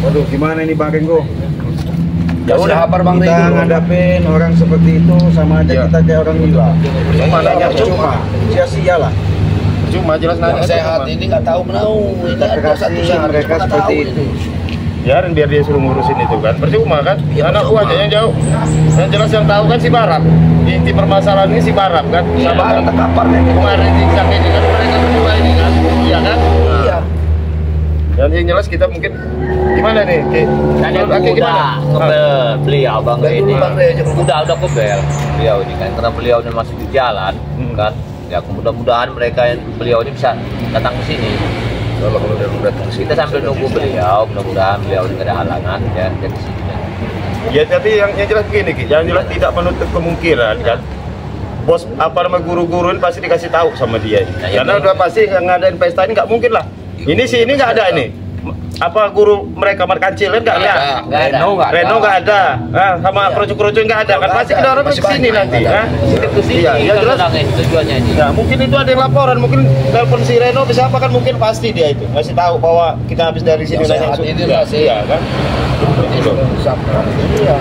Waduh, gimana ini Bang Renggo? Ya udah hafal Bang Kita Renggo. ngadapin orang seperti itu sama aja kita kayak orang gila. Cuma sia-sia lah. Cuma jelas Orang sehat ini nggak tahu menau. Kita kasih mereka seperti itu. biarin biar dia suruh ngurusin itu kan, percuma kan? Ya, Anak percuma. gua aja yang jauh. Yang jelas yang tahu kan si Barap. Inti permasalahan ini si Barap kan. Iya, Sama Barap kan terkapar nih. kemarin zigzag ini kan mereka berdua ini kan, iya kan? Iya. Dan yang jelas kita mungkin gimana nih, Ki? Dan yang Menurut Aki gimana? kebel beliau Bang Rey ini Bang Rey aja udah kebel beliau ini kan, karena beliau ini masih di jalan kan. Ya mudah-mudahan mereka yang beliau ini bisa datang ke sini. Kalau udah datang sini. Kita sambil nunggu beliau, mudah-mudahan beliau ini nggak ada halangan ya dari sini. Ya tapi yang jelas begini, Ki, yang jelas tidak menutup kemungkinan kan. Bos apa nama guru-guru ini pasti dikasih tahu sama dia ini. Ya, Karena udah pasti yang ngadain pesta ini nggak mungkin lah. Ini sih ini nggak ada ini. Apa guru mereka Markancil kan nggak ada. Reno nggak ada. Nah, sama kerucu-kerucu nggak ada kan. Pasti kita orang ke sini nanti. Nah, Ke sini iya, ya jelas. tujuannya ini. Ya mungkin itu ada yang laporan, mungkin telepon si Reno bisa apa kan, mungkin pasti dia itu ngasih tahu bahwa kita habis dari sini Yang sehat ini lah sih. Iya kan. Iya.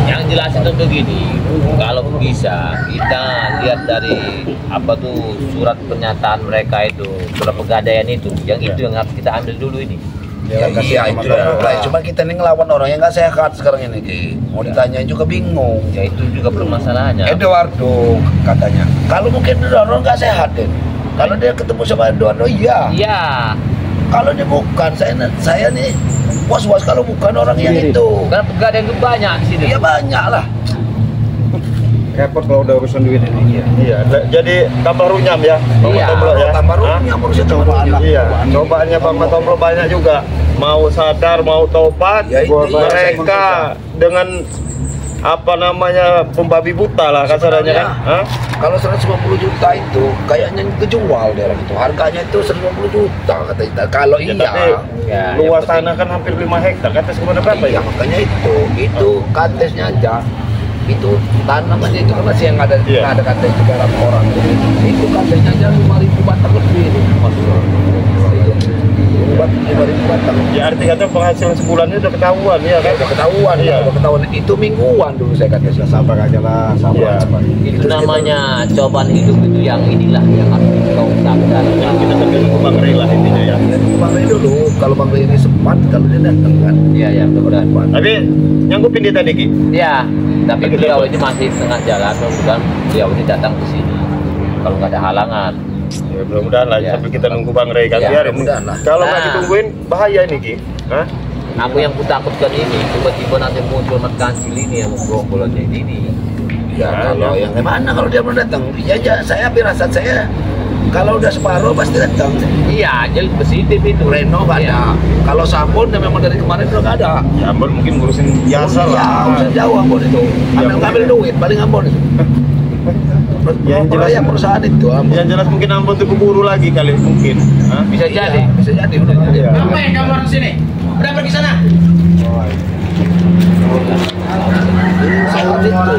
Yang jelas itu begini, kalau bisa kita lihat dari apa tuh surat pernyataan mereka itu, surat pegadaian itu, yang itu yang harus kita ambil dulu ini. Ya, iya itu lah. Cuma kita nih ngelawan orang yang nggak sehat sekarang ini, Ki. Mau ditanyain juga bingung. Ya itu juga permasalahannya. Eduardo katanya. Kalau mungkin Eduardo nggak sehat deh. Kalau dia ketemu sama Eduardo, iya. Iya. Kalau dia bukan, saya nih was-was kalau bukan orang yang itu. Karena pegadaian itu banyak di sini. Iya banyak lah. Repot kalau udah urusan duit ini. Iya, jadi tambah runyam ya. Iya. Tombol ya. Tambah Hah? runyam harusnya cobaan lah. Iya, cobaannya Bang Tombol banyak juga. Mau sadar, mau tobat, Ya, itu iya, mereka dengan apa namanya pembabi buta lah kasarannya kan. Hah? Kalau 150 juta itu kayaknya kejual daerah itu. Harganya itu 150 juta kata kita. Kalau Ya, iya. tapi Ya, luas yang penting. tanah kan hampir 5 hektar. Kates kemana berapa Iya, ya? makanya itu katesnya aja. Itu tanamannya itu kan masih yang ada Iya. ada kates 300 orang. Itu katesnya aja 5.000 batang lebih. 5.000 batang. Ya arti kata penghasilan sebulannya udah ketahuan ya kan? Udah ketahuan, Iya. udah ketahuan. Itu mingguan dulu saya katesnya. Sabar aja lah, Iya. sabar. Itu namanya cobaan hidup itu yang inilah yang harus kita usahakan. Kita sambil nunggu Bang Rey lah intinya ya. Bang Rey dulu, kalau Bang Rey ini sempat, kalau dia datang kan. Iya ya mudah-mudahan. Tapi nyanggupin dia tadi, Ki. Iya. Tapi beliau ini masih tengah jalan, mudah-mudahan beliau ini datang ke sini. Kalau nggak ada halangan. Ya, mudah-mudahan lah Ya. sampai kita nunggu Bang Rey kan Ya, biarin. mudah-mudahan lah. Kalau nggak Nah. ditungguin bahaya nih, Ki. Hah? Aku yang kutakutkan ini tiba-tiba nanti muncul Markancil ini yang gerombolannya ini. Ya, Ya, kalau ya. yang gimana kalau dia belum datang? Ya, saya firasat saya kalau udah separuh pasti datang. Iya, jadi positif itu. Reno nggak ada. Kalau Sambon yang memang dari kemarin udah nggak ada. Ya Ambon mungkin ngurusin biasa Ya, lah. urusan jauh Ambon itu. Ambil duit paling Ambon itu. Yang jelas- yang perusahaan itu Ambon. Yang jelas mungkin Ambon tuh keburu lagi kali mungkin. Hah? Bisa jadi. Bisa jadi udah jadi. Iya. Ngapain kamu orang sini? Udah pergi sana. Saat itu.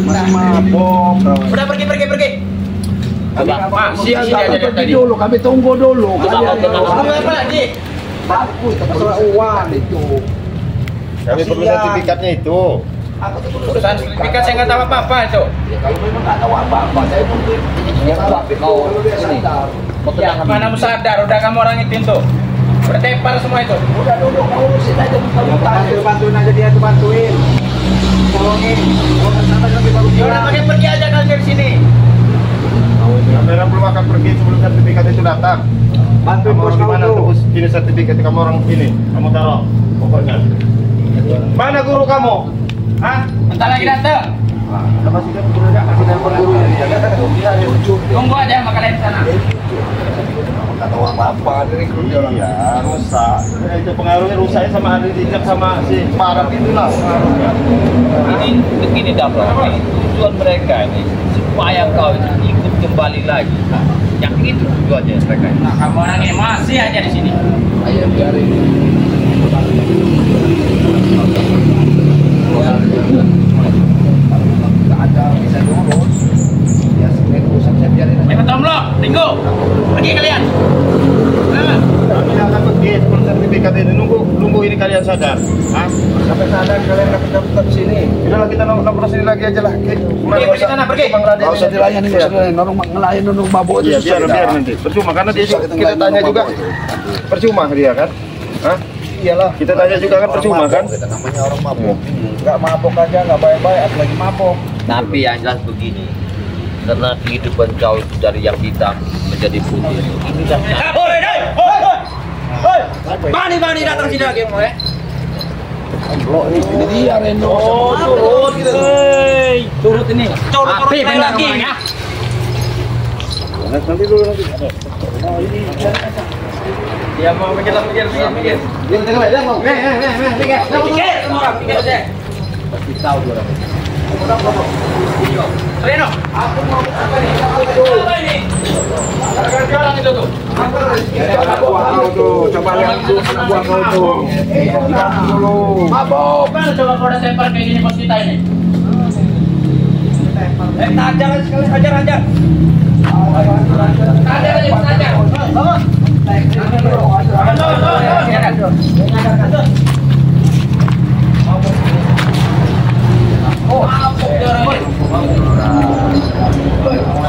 Masih mabok. Udah pergi. Masih Ya, sini kami aja pergi tadi. dulu, kami tunggu dulu. Coba, Kamu apa lagi? Takut, masalah uang itu. Kami perlu sertifikatnya itu. Aku tuh perlu Urusan sertifikat saya nggak tahu apa-apa itu. Ya, kalau memang nggak tahu apa-apa, saya mungkin. Ya, tapi kau dia sini. sadar. Ya, mana kamu sadar? Udah kamu orang itu tuh. Udah tepar semua itu. Udah dulu, kau urusin aja Bantuin aja dia tuh, bantuin. Tolongin. Ya udah pakai pergi aja kalian dari sini. Kamera belum akan pergi sebelum sertifikat itu datang. Bantuin Kamu bos orang kamu gimana tuh. tebus ini sertifikat kamu orang ini? Kamu taruh pokoknya. Mana guru kamu? Hah? Bentar lagi datang. Masih kan guru enggak? Masih telepon guru ya? Tunggu aja sama kalian di sana. nggak tahu apa-apa dari kerja orang. Iya, rusak. Itu pengaruhnya rusaknya sama hari Rijab sama si Parap itulah pengaruhnya. Ini begini Dabro, ini tujuan mereka ini supaya kau itu ikut kembali lagi. Yang itu tujuannya mereka ini. Nah, kamu orang ini masih aja di sini. Ayo biarin. Nggak ada bisa diurus. Ya sebenarnya urusan saya biarin aja. Ayo Tomlo, Ringo, pergi kalian. Nah. Kami akan pergi sebelum sertifikat sertifikat ini, nunggu ini kalian sadar. Hah? Sampai sadar kalian tetap sini. Udahlah kita nongkrong sini lagi aja lah. Pergi sana, pergi. Nggak usah dilayani, nggak usah dilayani. Ngelayan nurung mabuk Iya, aja. biar nanti. Percuma karena dia Susah kita ngelayan tanya nurung juga. mabuk itu. Percuma dia kan? Hah? Iyalah. Kita tanya juga kan percuma kan? Kita namanya orang mabuk. Nggak mabok aja, nggak baik-baik, apalagi mabok. Tapi yang jelas begini, karena kehidupan kau itu dari yang hitam menjadi putih. Ini dah Bani datang sini lagi mau ya. Ini dia Reno. Turut ini. Api lagi ya. Nanti dulu nanti. Dia mau mikir. Dia tengah dia mau. Pikir aja. tahu dua orang. Reno, aku mau apa nih? Apa ini? Jalan itu tuh. Coba lihat dulu anak buah kau tuh. Lihat dulu. Mabok. Mana coba kau udah tempel kayak gini bos kita ini? Tajam sekali ajar. Ajar aja. Bangun.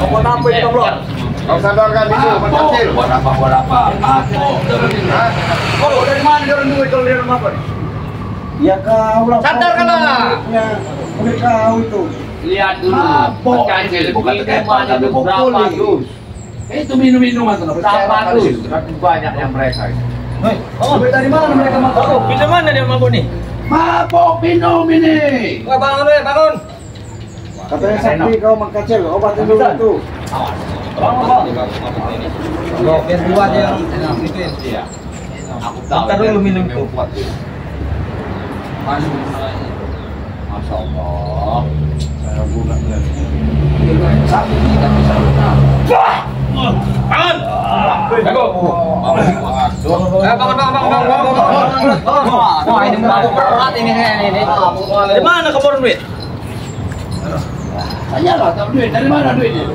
Mau apa itu bro? Kau sadarkan itu, kecil. Buat apa? Oh, dari mana dia orang duit kalau dia orang apa? Ya kau lah. Sadarkanlah. Udah kau itu. Lihat dulu. Bukan Mana ada berapa dus? Itu minum-minuman tuh. Berapa dus? Banyaknya mereka. Hei, duit dari mana mereka mabuk? Bisa mana dia mabuk nih? Mabok minum ini. Bangun. Katanya sakti kau mengkacil, obatin dulu itu. Biar dua aja yang itu ya. Aku tahu. Kita dulu minum itu. Masya Allah. Saya guna bangun. Wah, ini mabuk berat ini. Di mana kamu duit? Tanyalah, tahu duit dari mana duitnya?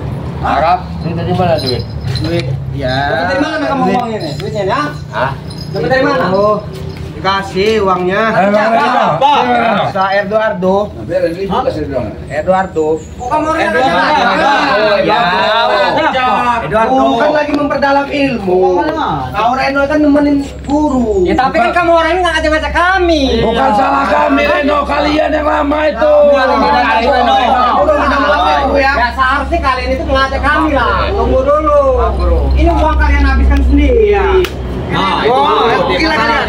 Arab, ini dari mana duit? Duit, ya. Dari mana kamu uang ini? Duitnya ya? Hah? Dapat dari mana? Oh, dikasih uangnya. Apa? Sa Eduardo. Biar ini juga saya bilang. Eduardo. Kamu Eduardo kan lagi memperdalam ilmu. Kau Reno kan nemenin guru. Ya tapi kan kamu orang ini nggak ngajak kami. Bukan salah kami, Reno. Kalian yang lama itu. Ya seharusnya kalian itu ngajak kami lah. Tunggu dulu. Ini uang kalian habiskan sendiri. Gila kalian.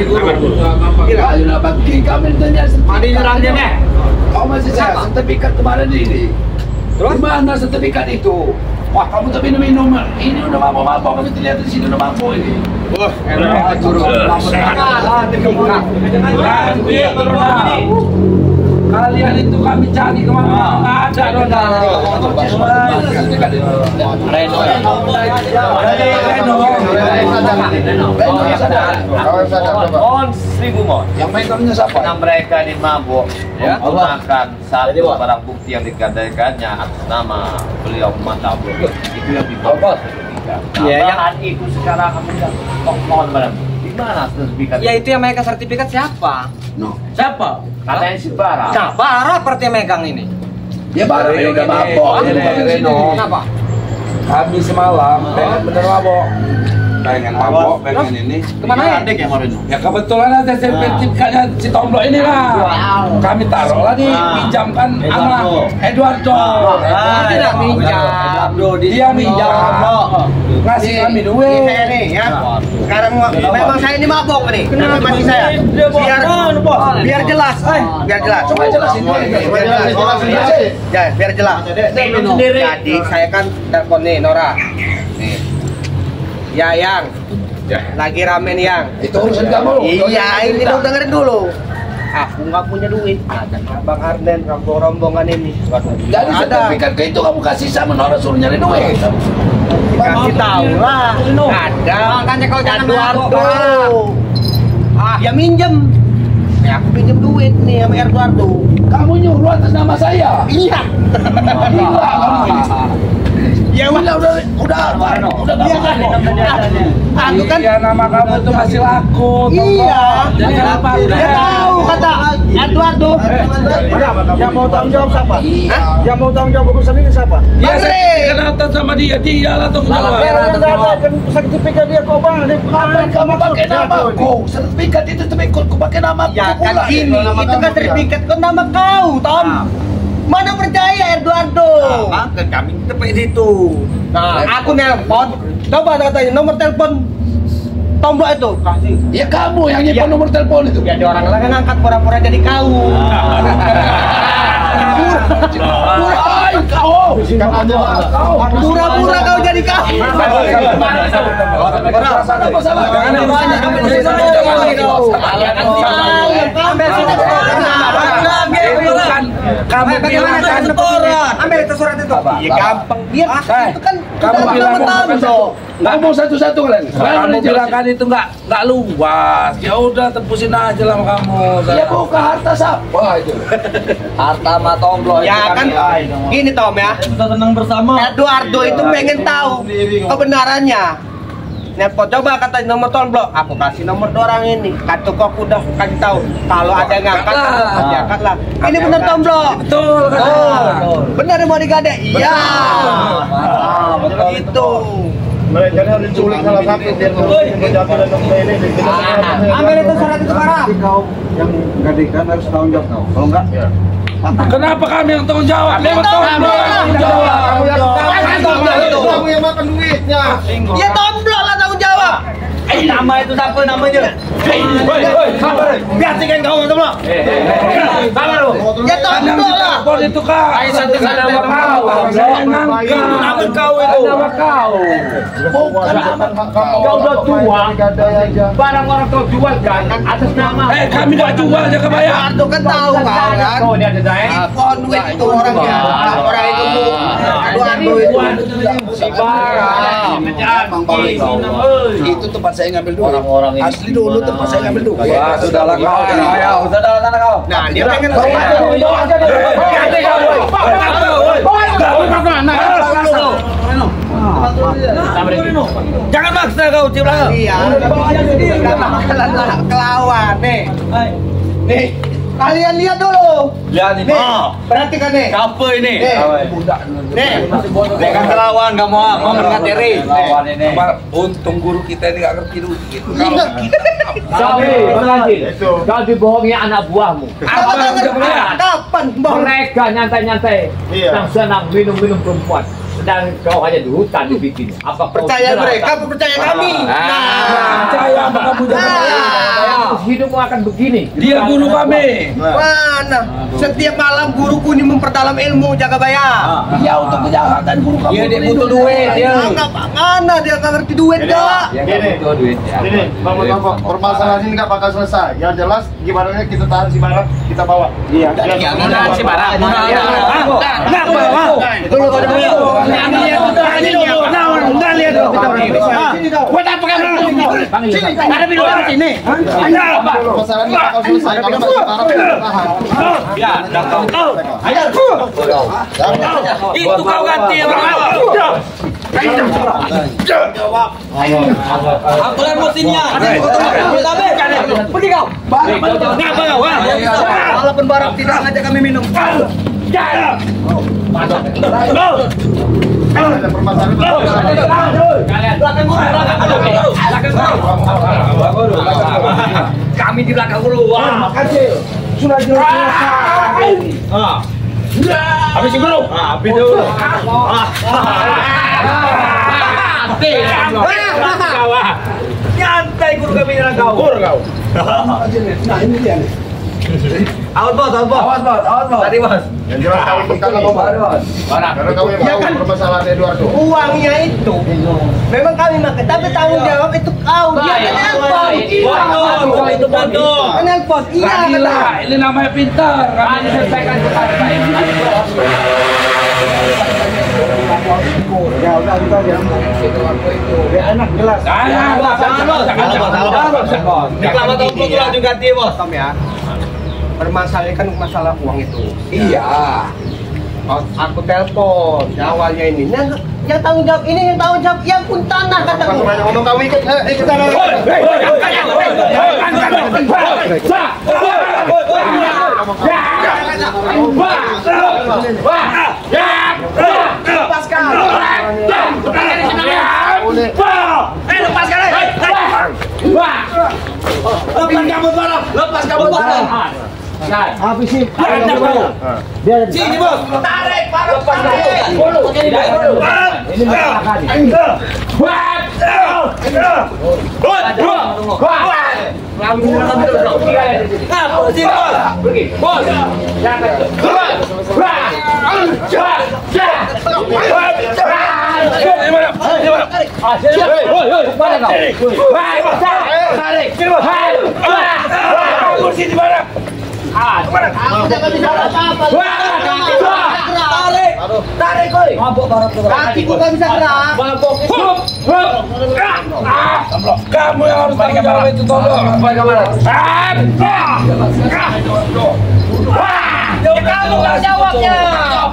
Kalian dapat kami tanya. Mandi nyerangnya nih. Kau masih saya sertifikat kemarin ini. Di mana sertifikat itu? Wah, kamu tak minum-minum. Ini udah mabok-mabok. Kamu lihat di sini udah mabok ini. Kalian itu kami cari kemana-mana. Ada On 1000 mon. Yang main kamunya siapa? Karena mereka dimabuk ya, menggunakan satu barang bukti yang digadaikannya atas nama beliau mantap itu yang dibawa sertifikat. Nah, bahan itu sekarang kamu mohon barang di mana sertifikat? Ya itu yang megang sertifikat siapa? No. Siapa? Katanya si Bara. Nah, Bara seperti yang megang ini. Ya baru ini udah mabok. Kenapa? Kami semalam bener mabok. Pengen mabok, pengen ini. Kemana ya? Ya kebetulan ada sertifikatnya si Tomblo ini lah. Kami taruh lah dipinjamkan sama Eduardo. Tidak minjam. Dia minjam. Ngasih kami duit. Saya nih ya. Sekarang memang saya ini mabok nih. Kenapa masih saya? Biar jelas. Biar jelas. Coba jelasin dulu. Biar jelas. Jadi saya kan telepon nih Nora. Nih. Ya Yang. Lagi rame nih Yang. Itu urusan kamu. Iya, ini dong dengerin dulu. Aku nggak punya duit. Ada Bang Arden, rombongan ini. Jadi sertifikat itu kamu kasih sama Nora suruh nyari duit. Kasih tahu lah. Ada. Makanya kau jangan Eduardo. Ya minjem. Ya aku pinjem duit nih sama Eduardo. Kamu nyuruh atas nama saya. Iya. Gila kamu ini. Ya udah aku kan Iya, nama kamu itu masih laku. iya. Jadi apa? Dia tahu kata aduh. Yang mau tanggung jawab siapa? Iya. Yang mau tanggung jawab urusan ini siapa? Dia Andre. kenatan sama dia lah tanggung jawab. Sertifikat dia kok bang? Ngapain kamu pakai namaku? Sertifikat itu sertifikat ku pakai namaku Ya kan pula. gini, itu kan sertifikat kan nama kau, Tom. Mana percaya Eduardo? Maka kami tepat situ. Nah, aku nelpon. Coba katanya nomor telepon tombol itu kasih. Ya kamu yang nyimpan nomor telepon itu. Ya ada orang lain ngangkat pura-pura jadi kau. Ay, kau. Pura-pura kau jadi kau. Kamu bilang kan Ambil itu surat itu. Iya gampang. Dia itu kan kamu bilang Kamu satu-satu kalian. kamu bilang kan itu nggak luas. Ya udah tebusin aja lah sama kamu. Ya buka harta siapa itu? Harta mah tomblo. Ya kan gini Tom ya. Kita senang bersama. Eduardo itu pengen tahu kebenarannya. Nelpon coba kata nomor tombol, aku kasih nomor orang ini. Kata kok udah kasih tahu. Kalau ada yang ngangkat, angkat lah. Ini benar tombol. Betul. Benar mau digadek? Iya. Begitu. Mereka harus diculik salah satu biar menjatuh dan ini. Ambil itu surat itu sekarang. Kau yang gadekan harus tanggung jawab kau. Kalau enggak, ya. Kenapa kami yang tanggung jawab? Lewat tombol yang tanggung jawab. Kamu yang makan duitnya. Ya tombol lah tanggung jawab. Nama itu siapa namanya? Biar sih kan kau tombol. Sabar lu. Ya tombol lah. Tombol itu kan. Nama kau. Nama kau itu. Nama kau. Bukan nama Kau udah tua. Barang orang kau jual kan atas nama. Kami nggak jual ya kebayang. Eduardo kan tahu kan. Oh dia ada saya. Pohon duit itu orangnya. Orang itu Eduardo itu. Si Bara. itu tempat saya ngambil dulu. Orang-orang ini. Asli dulu tempat saya ngambil dulu. Wah, sudahlah kau. Sudahlah sana kau. Nah, dia pengen Jangan maksa kau cium Iya. Kelawan nih. Nih, kalian lihat dulu. Lihat ini. Nih, perhatikan nih. Siapa ini? Nih. Mereka kelawan kamu mau mengateri. Kelawan ini. Untung guru kita ini nggak ngerti dulu. Kau dibohongi anak buahmu. Kapan bang? Mereka nyantai-nyantai yang senang minum-minum perempuan. Sedang kau hanya di hutan dibikin. Apa kau Percaya serasa? mereka, percaya kami. Percaya sama kamu Hidupmu akan begini. Dia guru kami. Mana? Setiap malam guruku ini memperdalam ilmu jaga bayar. Ya untuk kejahatan guru kamu. Dia butuh duit dia. Mana dia nggak ngerti duit dah. Gini, Bang Mustafa, permasalahan ini nggak bakal selesai. Yang jelas gimana kita tahan si Bara, kita bawa. Iya. Si Bara. Dulu kau dulu. Enggak lihat dulu kita orang. Buat apa kamu? Ada video di sini. Permasalahan ini bakal selesai kalau si Bara tahan. Ya, ayo. Itu kau ganti ya, Aku lihat mesinnya. Pergi kau. Ngapa kau? Walaupun barang tidak ngajak kami minum. Ada permasalahan. Kami di belakang guru. Sudah jelas. Habis guru. Habis dulu. Nyantai guru kami dengan kau. Guru kau. Nah ini dia nih. Awas bos. Tadi bos. Yang jelas kami kita nggak mau. Karena kau yang tahu permasalahan Eduardo. Uangnya itu memang kami makan, tapi tanggung jawab itu kau. Dia nelpon. Itu bodoh. Nelpon. Iya. Gila, ini namanya pintar. Kami selesaikan kepada Pak Ibu. Ya udah kita ya. Ya enak jelas. Reklama tahun itu langsung ganti bos. Tom ya. Permasalahan kan masalah uang itu. Iya. Aku telepon awalnya ini. Nah, yang tanggung jawab ini, yang tanggung jawab yang pun tanah kataku. Ngomong kau ikut kita. Lepas kabut barang. Habis sih. Biar sini bos. Tarik barang. Ini masalah ini. Tarik koi. Mabuk barang. Kakiku gak bisa gerak. Mabuk. Kamu yang harus tanggung jawab itu tolong. Kamu jawabnya.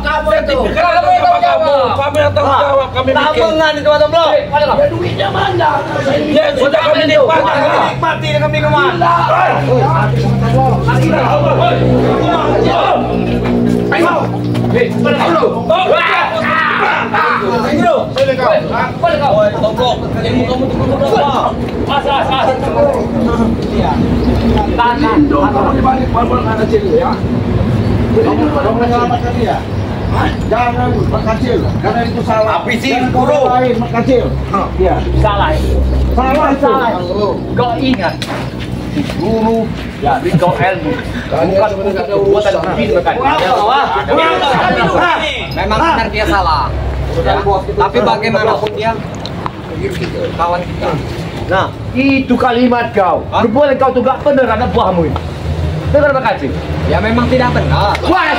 Kamu itu. Kamu yang tanggung jawab. Kamu yang tanggung jawab. Kami bikin. Tabungan itu Bang Blok. Ya duitnya mana? Ya sudah kami Nikmati dengan minuman. Jangan kecil, karena itu salah. Habisi guru. Lain kecil. Iya. Salah. Salah. Kau ingat guru ya kau ilmu bukan buatan bikin bukan. Memang benar dia salah. Tapi bagaimanapun dia kawan kita. Nah, itu kalimat kau. Boleh kau tuh gak bener ada buahmu ini. Dengar Pak Kacil. Ya memang tidak benar. Wah!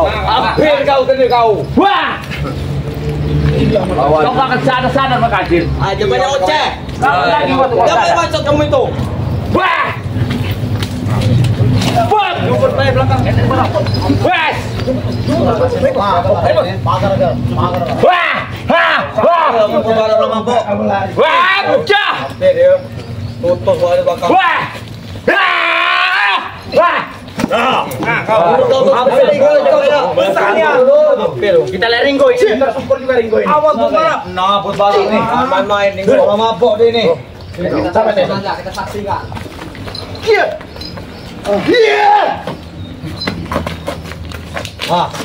Hampir kau kena kau. Wah! Kau akan sadar Pak Kacil. Aja banyak oceh. Kamu lagi waktu kau sadar. Macet kamu itu. Wah! Wah! Jumper saya belakang. Wes! Wah! Wah! Wah! Wah! Pecah! Tutup soalnya bakal. Wah! Wah! Kita lihat Ringo ini. Awas berbalap. Nah, berbalap nih. Main-main nih. Orang mabok dia nih. Kita saksikan.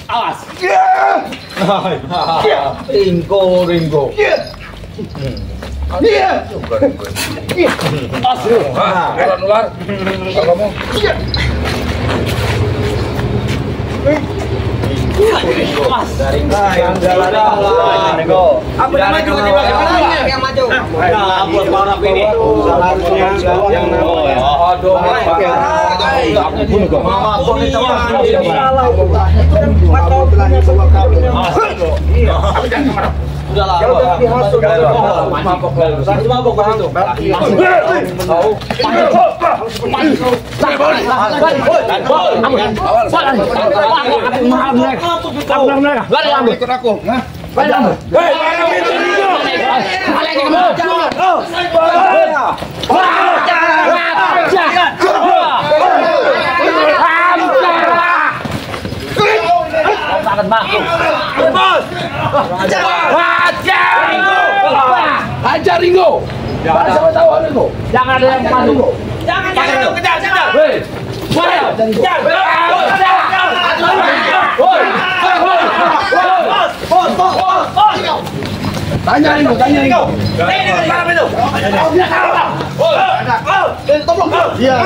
Awas. Ringo. Ular. Kamu. Apa yang maju yang maju? Buat balap ini. Yang Udahlah. Mabok itu. ikut aku. Sangat masuk. Hajar Ringo. Siapa tahu Ringo? Jangan ada yang panik. Jangan kejar. Hei. Tanya Ringo. Iya,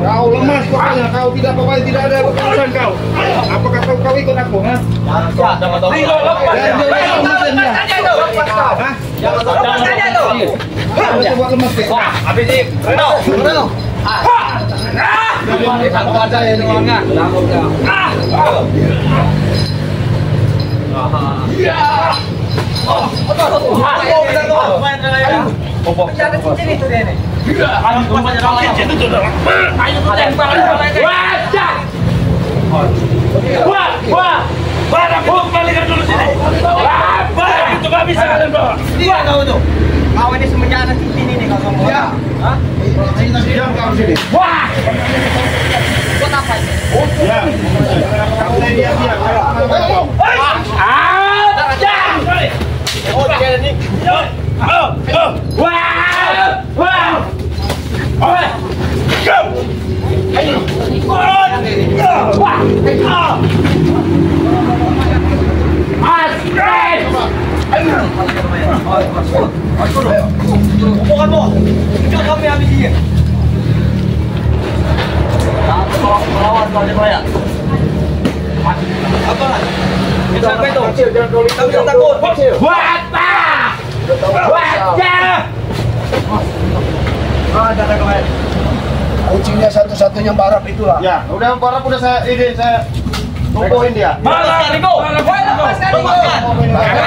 kau lemas pokoknya, kau tidak ada urusan kau. Apakah kau ikut aku? Coba lemas deh. Habis ini. Reno. Aku ada ya doangnya. Penjaga cincin itu dia nih. Ayo tembak. Wah. Barang bom balikan dulu sini. Barang itu nggak bisa kalian bawa. Dia kau itu. Kau ini semenjak anak cincin ini kau ngomong. Ya. Hah? Diam kau sini. Wah. Buat apa ini? Ya. Kamu diam. Oh, dia ini. Bukan mau. Kita kami habis dia. Melawan Persebaya. Apa? Sampai itu. Kami takut. Ada kemarin. Kucingnya satu-satunya Barap itulah. Ya, udah Barap udah saya lumpuhin dia.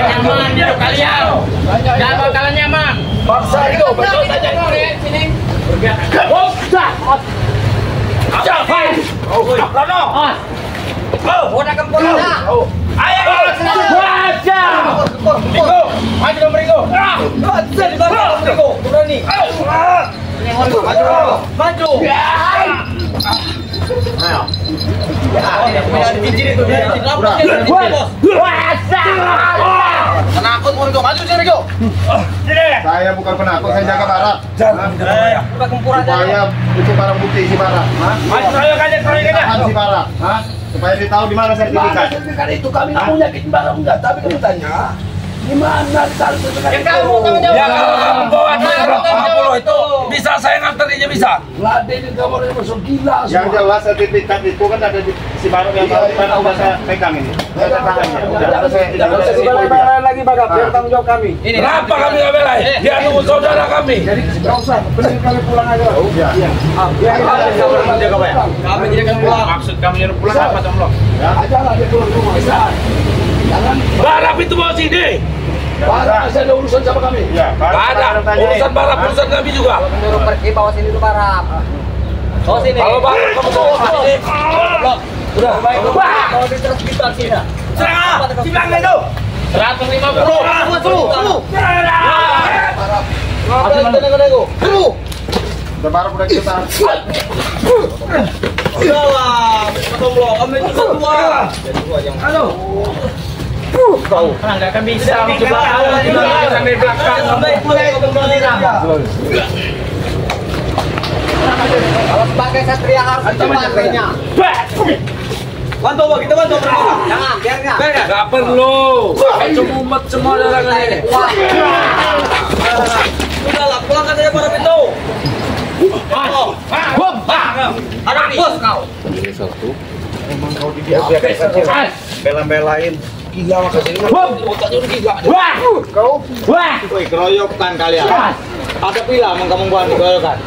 Nyaman dia kalian. Jangan bakalan nyaman. Paksa itu. Betul saja sini. Udah kempur dah. Ayo. Maju dong Berigo. Berani. Maju. Penakut Berigo. Maju sini Berigo. Saya bukan penakut, saya jaga Barap. Udah kempur aja. Supaya itu barang bukti si Barap. Maju keroyok aja. Tahan si Barap. Supaya dia tahu di mana sertifikat. Sertifikat itu kami nggak mau nyakitin Barap enggak, tapi kami tanya di mana taruh sertifikat itu? Kamu tanggung jawab. Ya kalau kamu bawa 250 itu bisa saya nganterin bisa. Ladenin kamu udah masuk gila Yang semua. jelas sertifikat itu kan ada di si Barap yang tahu di mana udah saya pegang ini. Saya tangannya. Udah saya lagi Barap, biar tanggung jawab kami. Kenapa kami nggak belain? Dia nunggu saudara kami. Jadi nggak usah, mending kami pulang aja. Kami jadi akan pulang. Maksud kami nyuruh pulang apa Tomlo? Ajalah dia pulang rumah. Bisa. Jangan Barap itu bawa sini. Barap masih ada urusan sama kami. Ya, Nggak ada. Urusan Barap, urusan kami juga. Nyuruh pergi bawa sini dulu Barap. Bawa sini. Kalau Barap kamu bawa sini. Udah baik. Bawa di terus kita sini. Serang. Si belakang itu. 150. Udah Barap udah kita. Salah. Tomlo, kami itu dua. Halo. Kau nggak akan bisa coba sampai belakang sampai mulai kembali kalau sebagai satria harus cepatnya bantu kita bantu jangan biar Nggak perlu. Cuma umat semua dalam ini. udahlah pulang saja para pintu ada bos kau Emang kau bela-belain. Gila makasih ini. Otaknya udah gila. Kau? Woi, keroyokan kalian. Ada pila emang kamu buat dikeroyokan?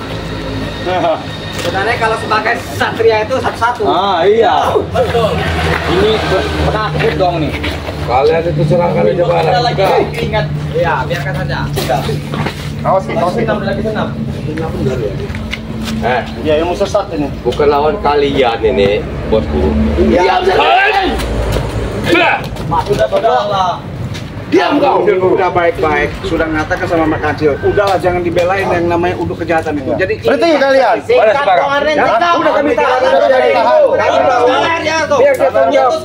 sebenarnya kalau sebagai satria itu satu-satu Iya. betul Ini penakut dong nih. Kalian itu serangkan aja Barap lagi juga. ingat ya biarkan saja Kaos sih. lagi senam Ya, ilmu sesat ini. Bukan lawan kalian ini, bosku. Diam Sudahlah. Diam kau. Udah baik-baik, sudah ngatakan sama Mak Kacil. Udahlah jangan dibelain yang namanya uduk kejahatan itu. Jadi Berarti kalian. Boleh sepakat. udah kami tahan. Biar dia tanggung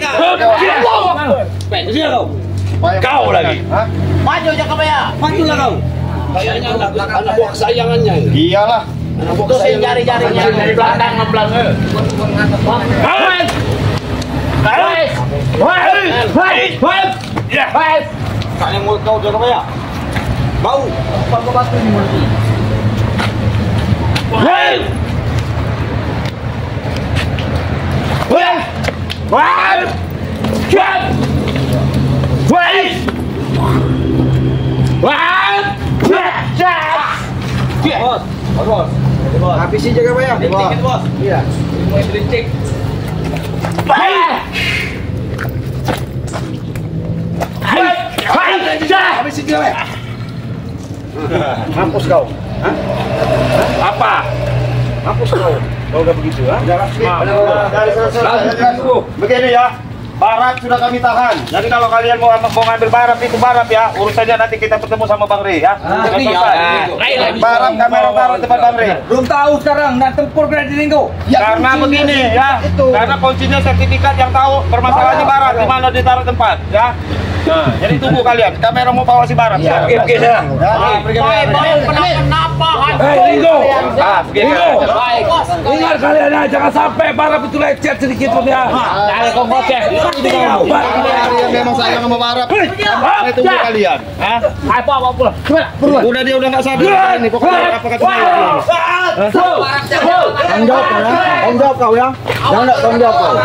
Kau lagi. maju aja kau ya majulah kau Kayaknya anak buah kesayangannya. Iyalah. Anak buah tusin kesayangannya. jari-jarinya dari belakang ngeblang kalian mulut kau jaga ya. Bau. Habisi jaga ya. bos Iya. mulai belincik Habis ini, Mampus kau. Apa? Mampus kau. Kau gak begitu, ha? Begini ya. Barat sudah kami tahan. Jadi kalau kalian mau ngambil Barat itu Barat ya. Urusannya nanti kita bertemu sama Bang Rey ya. Barat kamera taruh depan Bang Rey. Belum tahu sekarang nak tempur kena di Linggo. Karena begini ya. Karena kuncinya sertifikat yang tahu permasalahannya Barat di mana ditaruh tempat ya. Nah, jadi tunggu kalian. Kamera mau bawa si Barat. Ya, oke dah. Linggo. Linggo. Ingat kalian ya, jangan sampai Barat itu lecet sedikit pun ya. Dari kau ngoceh. Memang saya mau Barat. Saya tunggu kalian. Hah? Apa pulang? Udah dia udah nggak sadar ini. Pokoknya apa kata dia? Tanggung jawab ya. Tanggung jawab kau ya. Jangan nak tanggung jawab kau.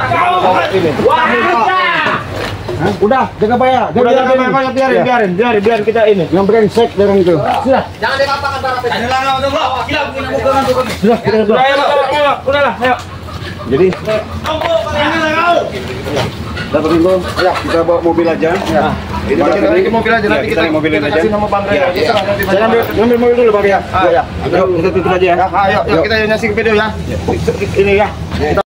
Ini. Udah, jaga bayar. Udah jaga bayar, biarin kita ini. Yang brengsek dengan itu. Sudah. Jangan dikatakan Barat. Udahlah, ayo. Jadi dapat Linggo. Ya, kita bawa mobil aja. Ya. Ini kita naik mobil aja nanti kita kasih nama Bang Rey. Saya ambil mobil dulu Bang ya. Ya. Kita tutup aja ya. Ayo, kita nyaksikan video ya. Ini ya.